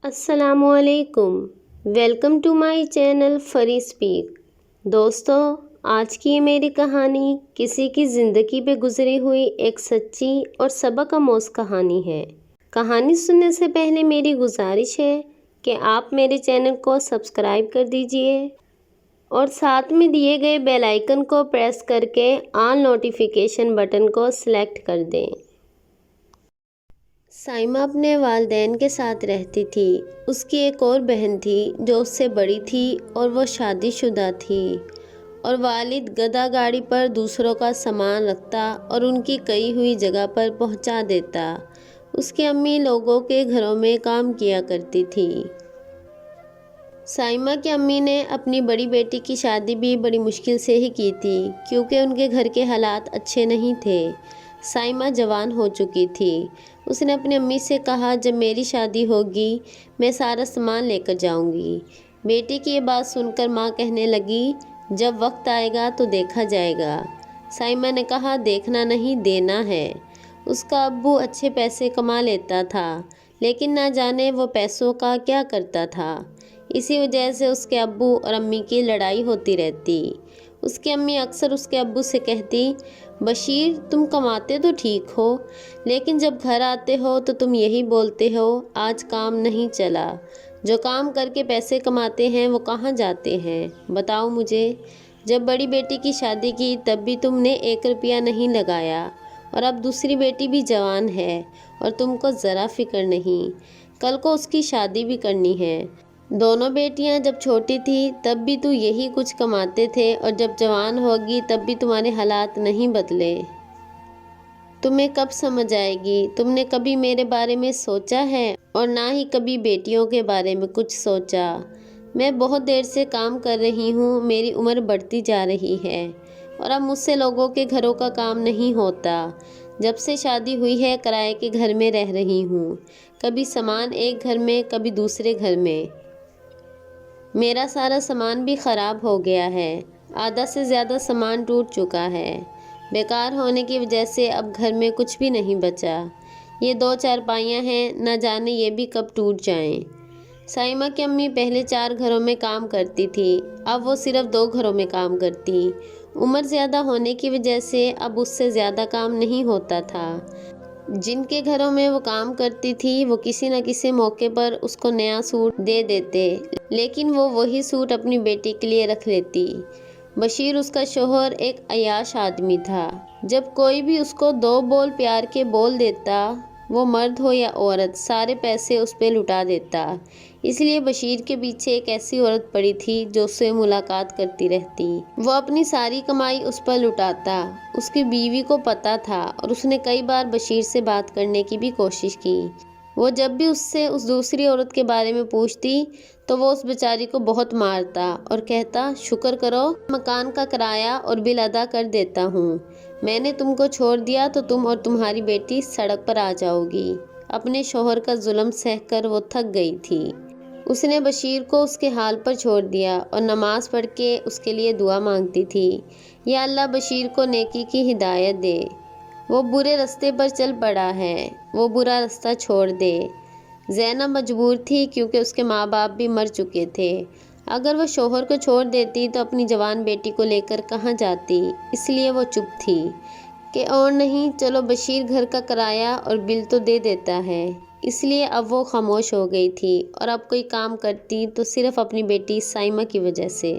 السلام علیکم، welcome to my channel free speak. دوستو، آج کی یہ میری کہانی کسی کی زندگی پہ گزری ہوئی ایک سچی اور سبق آموز کہانی ہے۔ کہانی سننے سے پہلے میری گزارش ہے کہ آپ میرے چینل کو سبسکرائب کر دیجئے اور ساتھ میں دیے گئے بیل آئیکن کو پریس کر کے آل نوٹیفیکیشن بٹن کو سلیکٹ کر دیں۔ سائمہ اپنے والدین کے ساتھ رہتی تھی۔ اس کی ایک اور بہن تھی جو اس سے بڑی تھی اور وہ شادی شدہ تھی، اور والد گدا گاڑی پر دوسروں کا سامان رکھتا اور ان کی کہی ہوئی جگہ پر پہنچا دیتا۔ اس کی امی لوگوں کے گھروں میں کام کیا کرتی تھی۔ سائمہ کی امی نے اپنی بڑی بیٹی کی شادی بھی بڑی مشکل سے ہی کی تھی، کیونکہ ان کے گھر کے حالات اچھے نہیں تھے۔ سائمہ جوان ہو چکی تھی۔ اس نے اپنی امی سے کہا، جب میری شادی ہوگی میں سارا سامان لے کر جاؤں گی۔ بیٹی کی یہ بات سن کر ماں کہنے لگی، جب وقت آئے گا تو دیکھا جائے گا۔ سائمہ نے کہا، دیکھنا نہیں دینا ہے۔ اس کا ابو اچھے پیسے کما لیتا تھا، لیکن نہ جانے وہ پیسوں کا کیا کرتا تھا۔ اسی وجہ سے اس کے ابو اور امی کی لڑائی ہوتی رہتی۔ اس کی امی اکثر اس کے ابو سے کہتی، بشیر تم کماتے تو ٹھیک ہو، لیکن جب گھر آتے ہو تو تم یہی بولتے ہو، آج کام نہیں چلا۔ جو کام کر کے پیسے کماتے ہیں وہ کہاں جاتے ہیں، بتاؤ مجھے۔ جب بڑی بیٹی کی شادی کی تب بھی تم نے 1 روپیہ نہیں لگایا، اور اب دوسری بیٹی بھی جوان ہے اور تم کو ذرا فکر نہیں۔ کل کو اس کی شادی بھی کرنی ہے۔ دونوں بیٹیاں جب چھوٹی تھی تب بھی تو یہی کچھ کماتے تھے، اور جب جوان ہوگی تب بھی تمہارے حالات نہیں بدلے۔ تمہیں کب سمجھ آئے گی؟ تم نے کبھی میرے بارے میں سوچا ہے؟ اور نہ ہی کبھی بیٹیوں کے بارے میں کچھ سوچا۔ میں بہت دیر سے کام کر رہی ہوں، میری عمر بڑھتی جا رہی ہے، اور اب مجھ سے لوگوں کے گھروں کا کام نہیں ہوتا۔ جب سے شادی ہوئی ہے کرائے کے گھر میں رہ رہی ہوں، کبھی سامان ایک گھر میں کبھی دوسرے گھر میں۔ میرا سارا سامان بھی خراب ہو گیا ہے، آدھا سے زیادہ سامان ٹوٹ چکا ہے۔ بیکار ہونے کی وجہ سے اب گھر میں کچھ بھی نہیں بچا۔ یہ 2 چارپائیاں ہیں، نہ جانے یہ بھی کب ٹوٹ جائیں۔ سائمہ کی امی پہلے 4 گھروں میں کام کرتی تھی، اب وہ صرف 2 گھروں میں کام کرتی۔ عمر زیادہ ہونے کی وجہ سے اب اس سے زیادہ کام نہیں ہوتا تھا۔ جن کے گھروں میں وہ کام کرتی تھی وہ کسی نہ کسی موقع پر اس کو نیا سوٹ دے دیتے، لیکن وہ وہی سوٹ اپنی بیٹی کے لیے رکھ لیتی۔ بشیر اس کا شوہر ایک عیاش آدمی تھا۔ جب کوئی بھی اس کو 2 بول پیار کے بول دیتا، وہ مرد ہو یا عورت، سارے پیسے اس پہ لٹا دیتا۔ اس لیے بشیر کے پیچھے ایک ایسی عورت پڑی تھی جو اس سے ملاقات کرتی رہتی۔ وہ اپنی ساری کمائی اس پر لٹاتا۔ اس کی بیوی کو پتہ تھا، اور اس نے کئی بار بشیر سے بات کرنے کی بھی کوشش کی۔ وہ جب بھی اس سے اس دوسری عورت کے بارے میں پوچھتی تو وہ اس بیچاری کو بہت مارتا اور کہتا، شکر کرو مکان کا کرایہ اور بل ادا کر دیتا ہوں، میں نے تم کو چھوڑ دیا تو تم اور تمہاری بیٹی سڑک پر آ جاؤ گی۔ اپنے شوہر کا ظلم سہ کر وہ تھک گئی تھی۔ اس نے بشیر کو اس کے حال پر چھوڑ دیا اور نماز پڑھ کے اس کے لیے دعا مانگتی تھی، یا اللہ بشیر کو نیکی کی ہدایت دے، وہ برے راستے پر چل پڑا ہے، وہ برا راستہ چھوڑ دے۔ زینب مجبور تھی کیونکہ اس کے ماں باپ بھی مر چکے تھے۔ اگر وہ شوہر کو چھوڑ دیتی تو اپنی جوان بیٹی کو لے کر کہاں جاتی، اس لیے وہ چپ تھی کہ اور نہیں، چلو بشیر گھر کا کرایہ اور بل تو دے دیتا ہے۔ اس لیے اب وہ خاموش ہو گئی تھی، اور اب کوئی کام کرتی تو صرف اپنی بیٹی سائمہ کی وجہ سے۔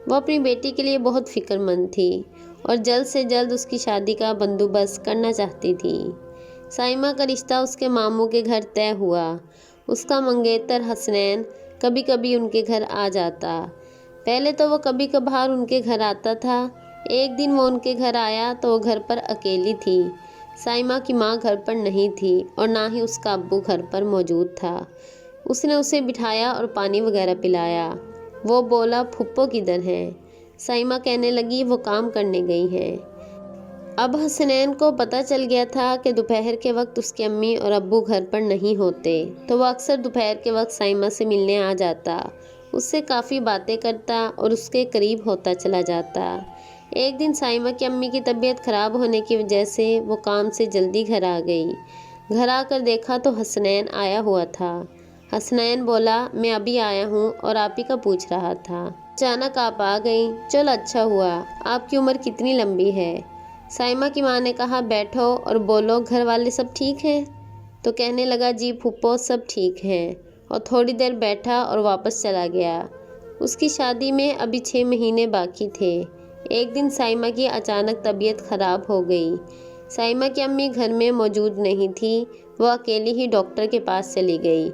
وہ اپنی بیٹی کے لیے بہت فکر مند تھی اور جلد سے جلد اس کی شادی کا بندوبست کرنا چاہتی تھی۔ سائمہ کا رشتہ اس کے ماموں کے گھر طے ہوا۔ اس کا منگیتر حسنین کبھی کبھی ان کے گھر آ جاتا۔ پہلے تو وہ کبھی کبھار ان کے گھر آتا تھا۔ ایک دن وہ ان کے گھر آیا تو وہ گھر پر اکیلی تھی۔ سائمہ کی ماں گھر پر نہیں تھی اور نہ ہی اس کا ابو گھر پر موجود تھا۔ اس نے اسے بٹھایا اور پانی وغیرہ پلایا۔ وہ بولا، پھپھو کدھر ہیں؟ سائمہ کہنے لگی، وہ کام کرنے گئی ہیں۔ اب حسنین کو پتہ چل گیا تھا کہ دوپہر کے وقت اس کی امی اور ابو گھر پر نہیں ہوتے، تو وہ اکثر دوپہر کے وقت سائمہ سے ملنے آ جاتا، اس سے کافی باتیں کرتا اور اس کے قریب ہوتا چلا جاتا۔ ایک دن سائمہ کی امی کی طبیعت خراب ہونے کی وجہ سے وہ کام سے جلدی گھر آ گئی۔ گھر آ کر دیکھا تو حسنین آیا ہوا تھا۔ حسنین بولا میں ابھی آیا ہوں اور آپ ہی کا پوچھ رہا تھا۔ اچانک آپ آ گئیں، چل اچھا ہوا۔ آپ کی عمر کتنی لمبی ہے؟ سائمہ کی ماں نے کہا بیٹھو اور بولو گھر والے سب ٹھیک ہیں؟ تو کہنے لگا جی پھپھو سب ٹھیک ہیں، اور تھوڑی دیر بیٹھا اور واپس چلا گیا۔ اس کی شادی میں ابھی 6 مہینے باقی تھے۔ ایک دن سائمہ کی اچانک طبیعت خراب ہو گئی۔ سائمہ کی امی گھر میں موجود نہیں تھی، وہ اکیلی ہی ڈاکٹر کے پاس چلی گئی۔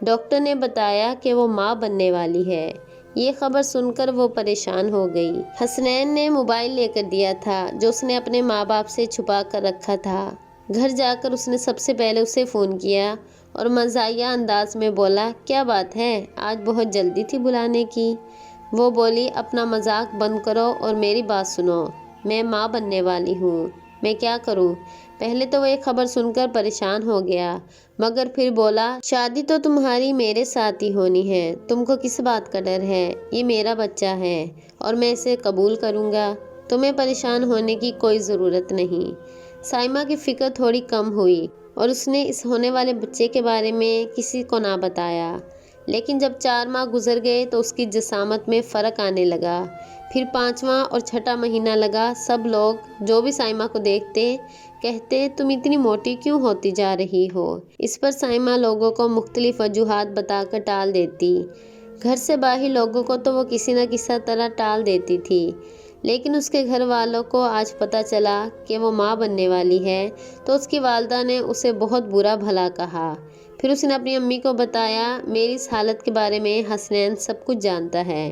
ڈاکٹر نے بتایا کہ وہ ماں بننے والی ہے۔ یہ خبر سن کر وہ پریشان ہو گئی۔ حسنین نے موبائل لے کر دیا تھا جو اس نے اپنے ماں باپ سے چھپا کر رکھا تھا۔ گھر جا کر اس نے سب سے پہلے اسے فون کیا اور مزاحیہ انداز میں بولا کیا بات ہے، آج بہت جلدی تھی بلانے کی؟ وہ بولی اپنا مذاق بند کرو اور میری بات سنو، میں ماں بننے والی ہوں، میں کیا کروں؟ پہلے تو وہ یہ خبر سن کر پریشان ہو گیا، مگر پھر بولا شادی تو تمہاری میرے ساتھ ہی ہونی ہے، تم کو کس بات کا ڈر ہے؟ یہ میرا بچہ ہے اور میں اسے قبول کروں گا، تمہیں پریشان ہونے کی کوئی ضرورت نہیں۔ سائمہ کی فکر تھوڑی کم ہوئی اور اس نے اس ہونے والے بچے کے بارے میں کسی کو نہ بتایا، لیکن جب 4 ماہ گزر گئے تو اس کی جسامت میں فرق آنے لگا۔ پھر 5واں اور 6ٹھا مہینہ لگا، سب لوگ جو بھی سائمہ کو دیکھتے کہتے تم اتنی موٹی کیوں ہوتی جا رہی ہو؟ اس پر سائمہ لوگوں کو مختلف وجوہات بتا کر ٹال دیتی۔ گھر سے باہر لوگوں کو تو وہ کسی نہ کسی طرح ٹال دیتی تھی، لیکن اس کے گھر والوں کو آج پتہ چلا کہ وہ ماں بننے والی ہے تو اس کی والدہ نے اسے بہت برا بھلا کہا۔ پھر اس نے اپنی امی کو بتایا میری اس حالت کے بارے میں حسنین سب کچھ جانتا ہے۔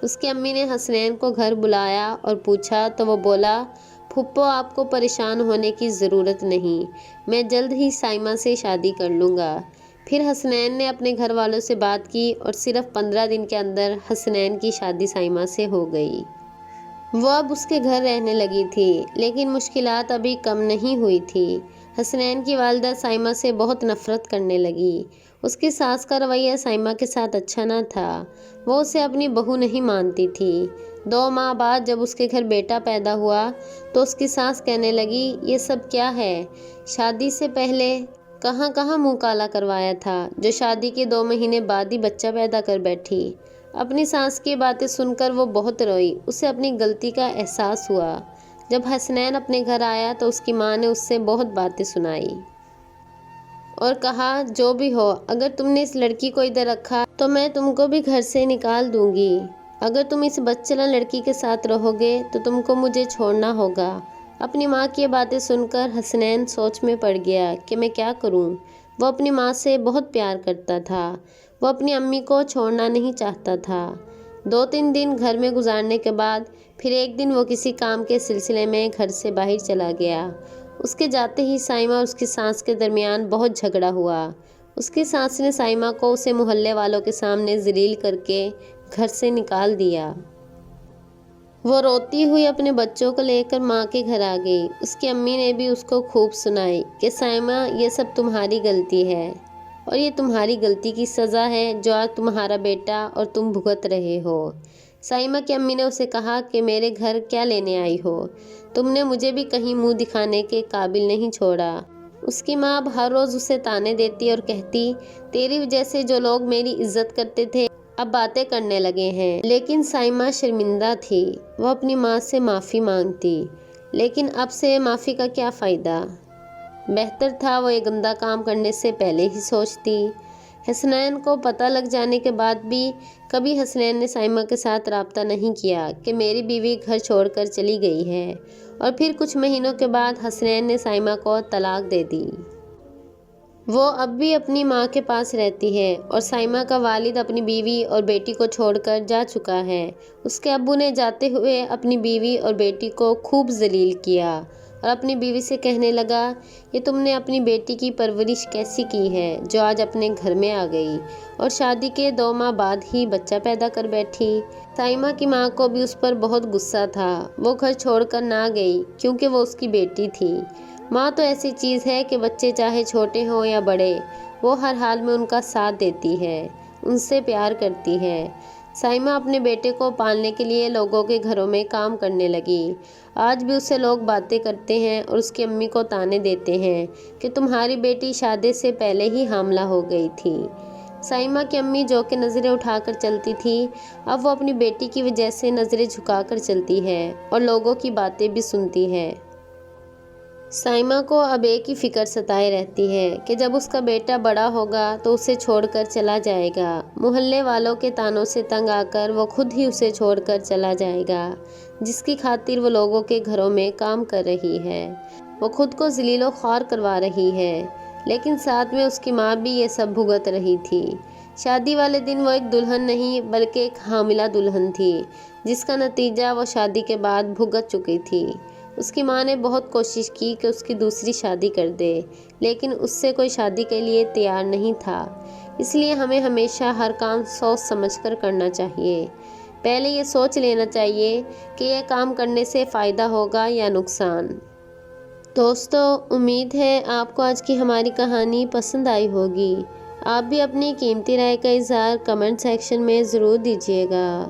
اس کی امی نے حسنین کو گھر بلایا اور پوچھا تو وہ بولا پھپھو آپ کو پریشان ہونے کی ضرورت نہیں، میں جلد ہی سائمہ سے شادی کر لوں گا۔ پھر حسنین نے اپنے گھر والوں سے بات کی اور صرف 15 دن کے اندر حسنین کی شادی سائمہ سے ہو گئی۔ وہ اب اس کے گھر رہنے لگی تھی، لیکن مشکلات ابھی کم نہیں ہوئی تھی۔ حسنین کی والدہ سائمہ سے بہت نفرت کرنے لگی۔ اس کی ساس کا رویہ سائمہ کے ساتھ اچھا نہ تھا، وہ اسے اپنی بہو نہیں مانتی تھی۔ 2 ماہ بعد جب اس کے گھر بیٹا پیدا ہوا تو اس کی ساس کہنے لگی یہ سب کیا ہے؟ شادی سے پہلے کہاں کہاں منہ کالا کروایا تھا، جو شادی کے 2 مہینے بعد ہی بچہ پیدا کر بیٹھی۔ اپنی ساس کی باتیں سن کر وہ بہت روئی، اسے اپنی غلطی کا احساس ہوا۔ جب حسنین اپنے گھر آیا تو اس کی ماں نے اس سے بہت باتیں سنائی اور کہا جو بھی ہو اگر تم نے اس لڑکی کو ادھر رکھا تو میں تم کو بھی گھر سے نکال دوں گی، اگر تم اس بچڑا لڑکی کے ساتھ رہو گے تو تم کو مجھے چھوڑنا ہوگا۔ اپنی ماں کی یہ باتیں سن کر حسنین سوچ میں پڑ گیا کہ میں کیا کروں۔ وہ اپنی ماں سے بہت پیار کرتا تھا، وہ اپنی امی کو چھوڑنا نہیں چاہتا تھا۔ 2-3 دن گھر میں گزارنے کے بعد پھر ایک دن وہ کسی کام کے سلسلے میں گھر سے باہر چلا گیا۔ اس کے جاتے ہی سائمہ اور اس کی ساس کے درمیان بہت جھگڑا ہوا۔ اس کی ساس نے سائمہ کو اسے محلے والوں کے سامنے ذلیل کر کے گھر سے نکال دیا۔ وہ روتی ہوئی اپنے بچوں کو لے کر ماں کے گھر آ گئی۔ اس کی امی نے بھی اس کو خوب سنائی کہ سائمہ یہ سب تمہاری غلطی ہے اور یہ تمہاری غلطی کی سزا ہے جو آج تمہارا بیٹا اور تم بھگت رہے ہو۔ سائمہ کی امی نے اسے کہا کہ میرے گھر کیا لینے آئی ہو؟ تم نے مجھے بھی کہیں منہ دکھانے کے قابل نہیں چھوڑا۔ اس کی ماں اب ہر روز اسے تانے دیتی اور کہتی تیری وجہ سے جو لوگ میری عزت کرتے تھے اب باتیں کرنے لگے ہیں۔ لیکن سائمہ شرمندہ تھی، وہ اپنی ماں سے معافی مانگتی، لیکن اب سے معافی کا کیا فائدہ؟ بہتر تھا وہ یہ گندا کام کرنے سے پہلے ہی سوچتی۔ حسنین کو پتہ لگ جانے کے بعد بھی کبھی حسنین نے سائمہ کے ساتھ رابطہ نہیں کیا کہ میری بیوی گھر چھوڑ کر چلی گئی ہے، اور پھر کچھ مہینوں کے بعد حسنین نے سائمہ کو طلاق دے دی۔ وہ اب بھی اپنی ماں کے پاس رہتی ہے اور سائمہ کا والد اپنی بیوی اور بیٹی کو چھوڑ کر جا چکا ہے۔ اس کے ابو نے جاتے ہوئے اپنی بیوی اور بیٹی کو خوب ذلیل کیا اور اپنی بیوی سے کہنے لگا یہ تم نے اپنی بیٹی کی پرورش کیسی کی ہے جو آج اپنے گھر میں آ گئی اور شادی کے 2 ماہ بعد ہی بچہ پیدا کر بیٹھی۔ سائمہ کی ماں کو بھی اس پر بہت غصہ تھا، وہ گھر چھوڑ کر نہ گئی کیونکہ وہ اس کی بیٹی تھی۔ ماں تو ایسی چیز ہے کہ بچے چاہے چھوٹے ہوں یا بڑے وہ ہر حال میں ان کا ساتھ دیتی ہے، ان سے پیار کرتی ہے۔ سائمہ اپنے بیٹے کو پالنے کے لیے لوگوں کے گھروں میں کام کرنے لگی۔ آج بھی اسے لوگ باتیں کرتے ہیں اور اس کی امی کو تانے دیتے ہیں کہ تمہاری بیٹی شادی سے پہلے ہی حاملہ ہو گئی تھی۔ سائمہ کی امی جو کہ نظریں اٹھا کر چلتی تھی، اب وہ اپنی بیٹی کی وجہ سے نظریں جھکا کر چلتی ہے اور لوگوں کی باتیں بھی سنتی ہے۔ سائمہ کو اب ایک ہی فکر ستائے رہتی ہے کہ جب اس کا بیٹا بڑا ہوگا تو اسے چھوڑ کر چلا جائے گا۔ محلے والوں کے طعنوں سے تنگ آ کر وہ خود ہی اسے چھوڑ کر چلا جائے گا، جس کی خاطر وہ لوگوں کے گھروں میں کام کر رہی ہے۔ وہ خود کو ذلیل و خوار کروا رہی ہے، لیکن ساتھ میں اس کی ماں بھی یہ سب بھگت رہی تھی۔ شادی والے دن وہ ایک دلہن نہیں بلکہ ایک حاملہ دلہن تھی، جس کا نتیجہ وہ شادی کے بعد بھگت چکی تھی۔ اس کی ماں نے بہت کوشش کی کہ اس کی دوسری شادی کر دے، لیکن اس سے کوئی شادی کے لیے تیار نہیں تھا۔ اس لیے ہمیں ہمیشہ ہر کام سوچ سمجھ کر کرنا چاہیے۔ پہلے یہ سوچ لینا چاہیے کہ یہ کام کرنے سے فائدہ ہوگا یا نقصان۔ دوستو، امید ہے آپ کو آج کی ہماری کہانی پسند آئی ہوگی۔ آپ بھی اپنی قیمتی رائے کا اظہار کمنٹ سیکشن میں ضرور دیجیے گا۔